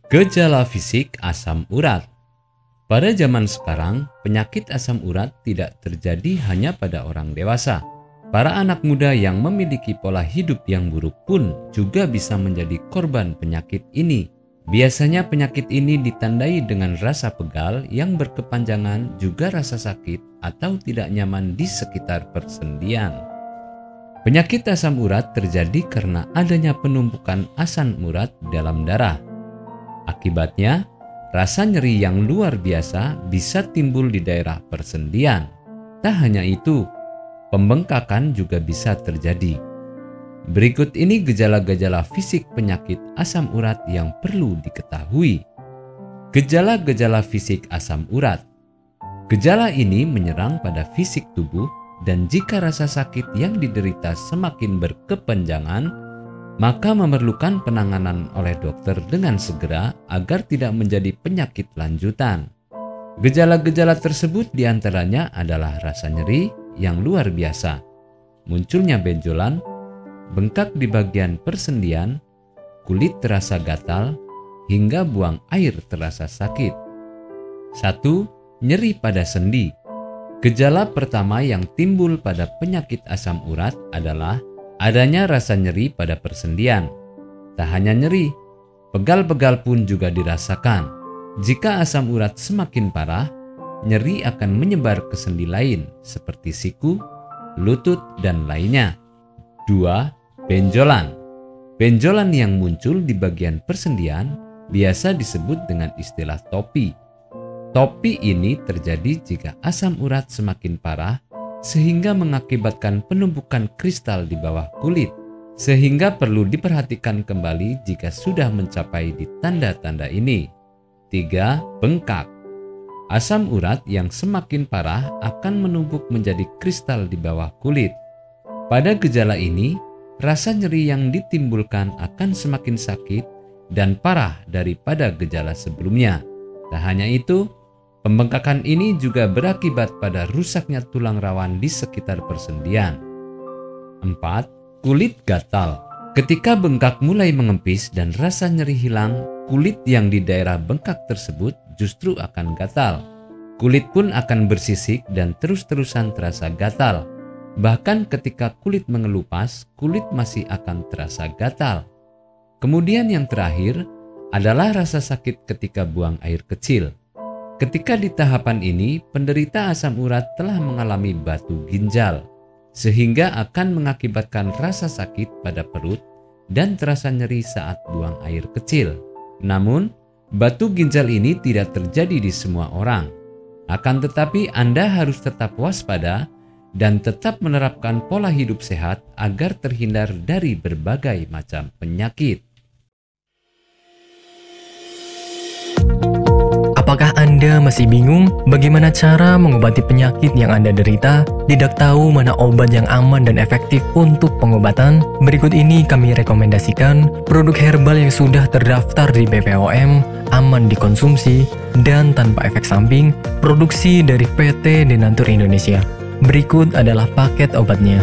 Gejala fisik asam urat. Pada zaman sekarang, penyakit asam urat tidak terjadi hanya pada orang dewasa. Para anak muda yang memiliki pola hidup yang buruk pun juga bisa menjadi korban penyakit ini. Biasanya penyakit ini ditandai dengan rasa pegal yang berkepanjangan, juga rasa sakit atau tidak nyaman di sekitar persendian. Penyakit asam urat terjadi karena adanya penumpukan asam urat dalam darah. Akibatnya, rasa nyeri yang luar biasa bisa timbul di daerah persendian. Tak hanya itu, pembengkakan juga bisa terjadi. Berikut ini gejala-gejala fisik penyakit asam urat yang perlu diketahui. Gejala-gejala fisik asam urat. Gejala ini menyerang pada fisik tubuh, dan jika rasa sakit yang diderita semakin berkepanjangan, maka memerlukan penanganan oleh dokter dengan segera agar tidak menjadi penyakit lanjutan. Gejala-gejala tersebut diantaranya adalah rasa nyeri yang luar biasa, munculnya benjolan, bengkak di bagian persendian, kulit terasa gatal, hingga buang air terasa sakit. 1. Nyeri pada sendi. Gejala pertama yang timbul pada penyakit asam urat adalah adanya rasa nyeri pada persendian. Tak hanya nyeri, pegal-pegal pun juga dirasakan. Jika asam urat semakin parah, nyeri akan menyebar ke sendi lain seperti siku, lutut, dan lainnya. 2. Benjolan. Benjolan yang muncul di bagian persendian biasa disebut dengan istilah topi. Topi ini terjadi jika asam urat semakin parah sehingga mengakibatkan penumpukan kristal di bawah kulit, sehingga perlu diperhatikan kembali jika sudah mencapai di tanda-tanda ini. 3. Bengkak. Asam urat yang semakin parah akan menumpuk menjadi kristal di bawah kulit. Pada gejala ini, rasa nyeri yang ditimbulkan akan semakin sakit dan parah daripada gejala sebelumnya. Tak hanya itu, pembengkakan ini juga berakibat pada rusaknya tulang rawan di sekitar persendian. 4. Kulit gatal. Ketika bengkak mulai mengempis dan rasa nyeri hilang, kulit yang di daerah bengkak tersebut justru akan gatal. Kulit pun akan bersisik dan terus-terusan terasa gatal. Bahkan ketika kulit mengelupas, kulit masih akan terasa gatal. Kemudian yang terakhir adalah rasa sakit ketika buang air kecil. Ketika di tahapan ini, penderita asam urat telah mengalami batu ginjal, sehingga akan mengakibatkan rasa sakit pada perut dan terasa nyeri saat buang air kecil. Namun, batu ginjal ini tidak terjadi di semua orang. Akan tetapi Anda harus tetap waspada dan tetap menerapkan pola hidup sehat agar terhindar dari berbagai macam penyakit. Apakah Anda masih bingung bagaimana cara mengobati penyakit yang Anda derita? Tidak tahu mana obat yang aman dan efektif untuk pengobatan? Berikut ini kami rekomendasikan produk herbal yang sudah terdaftar di BPOM, aman dikonsumsi, dan tanpa efek samping, produksi dari PT Denatur Indonesia. Berikut adalah paket obatnya.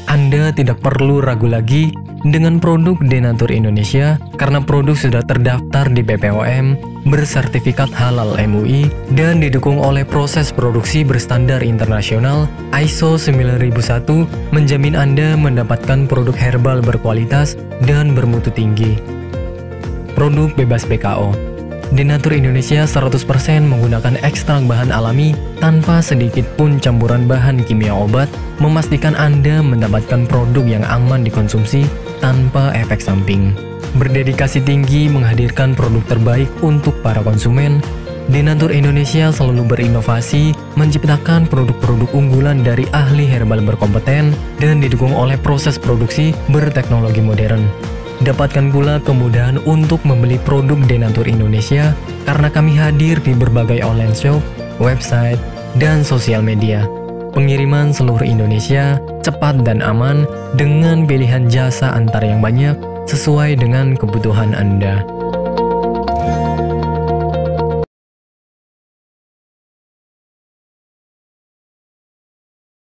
Anda tidak perlu ragu lagi dengan produk Denatur Indonesia karena produk sudah terdaftar di BPOM, bersertifikat halal MUI, dan didukung oleh proses produksi berstandar internasional ISO 9001, menjamin Anda mendapatkan produk herbal berkualitas dan bermutu tinggi. Produk bebas BKO. Denatur Indonesia 100% menggunakan ekstrak bahan alami tanpa sedikit pun campuran bahan kimia obat, memastikan Anda mendapatkan produk yang aman dikonsumsi tanpa efek samping. Berdedikasi tinggi menghadirkan produk terbaik untuk para konsumen, Denatur Indonesia selalu berinovasi, menciptakan produk-produk unggulan dari ahli herbal berkompeten dan didukung oleh proses produksi berteknologi modern. Dapatkan pula kemudahan untuk membeli produk Denatur Indonesia karena kami hadir di berbagai online shop, website, dan sosial media. Pengiriman seluruh Indonesia cepat dan aman dengan pilihan jasa antar yang banyak sesuai dengan kebutuhan Anda.